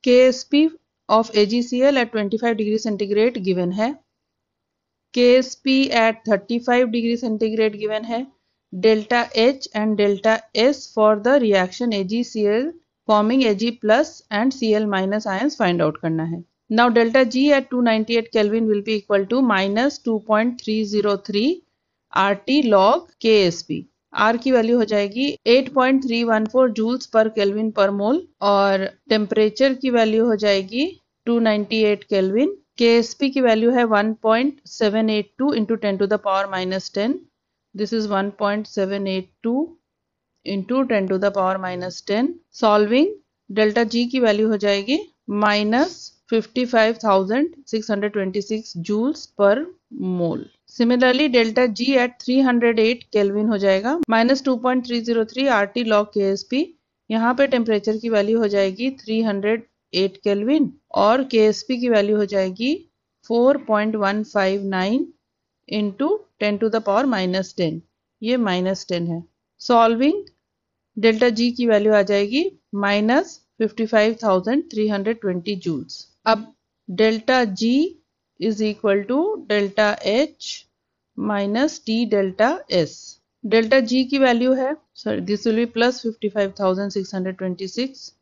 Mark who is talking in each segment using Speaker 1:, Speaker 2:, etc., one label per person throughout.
Speaker 1: KSP of AgCl at 25 degree centigrade given है, KSP at 35 degree centigrade given है, delta H and delta S for the reaction AgCl forming Ag plus and Cl minus ions find out करना है. Now delta G at 298 Kelvin will be equal to minus 2.303 RT log KSP. R की value हो जाएगी 8.314 joules per kelvin पर मोल और temperature की value हो जाएगी 298 केल्विन. KSP की वैल्यू है 1.782 into 10 to the power minus 10. This is 1.782 into 10 to the power minus 10. Solving delta G की वैल्यू हो जाएगी minus 55,626 joules per mole. Similarly, delta G at 308 Kelvin हो जाएगा minus 2.303 RT log KSP. यहाँ पे temperature की value हो जाएगी 308 केल्विन और KSP की वैल्यू हो जाएगी 4.159 into 10 to the power minus 10. ये minus 10 है. Solving delta G की वैल्यू आ जाएगी minus 55,320 joules. अब delta G is equal to delta H minus T delta S. Delta G की वैल्यू है, this will be plus 55,626.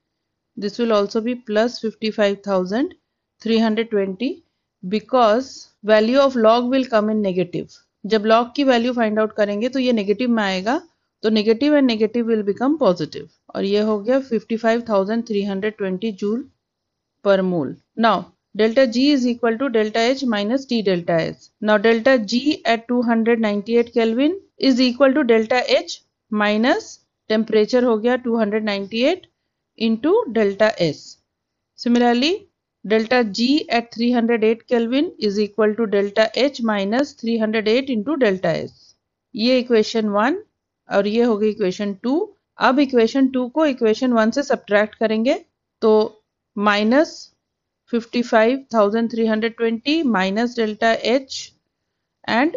Speaker 1: This will also be plus 55,320 because value of log will come in negative. जब log की value find out करेंगे तो ये negative में आएगा, तो negative and negative will become positive और ये हो गया 55,320 joule per mole. Now delta G is equal to delta H minus T delta S. Now delta G at 298 Kelvin is equal to delta H minus temperature हो गया 298 into delta S. Similarly delta G at 308 Kelvin is equal to delta H minus 308 into delta S. ये equation 1 और ये हो गई equation 2. अब equation 2 को equation 1 से सब्ट्रैक्ट करेंगे तो minus 55,320 minus delta H and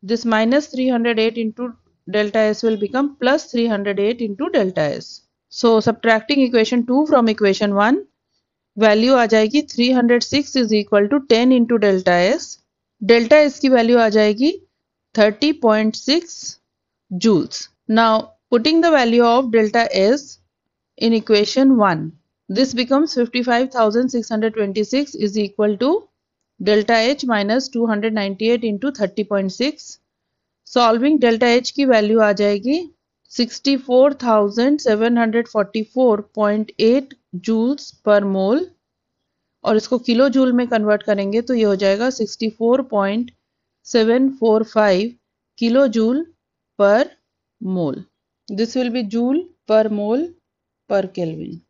Speaker 1: this minus 308 into delta S will become plus 308 into delta S. So subtracting equation 2 from equation 1, value आ जाएगी 306 is equal to 10 into delta S. Delta S की value आ जाएगी 30.6 joules. Now putting the value of delta S in equation 1, this becomes 55,626 is equal to delta H minus 298 into 30.6. Solving delta H की value आ जाएगी 64,744.8 joules per मोल और इसको kilo joule में convert करेंगे तो ये हो जाएगा 64.745 किलो जूल पर मोल. This will be joule per mole per Kelvin.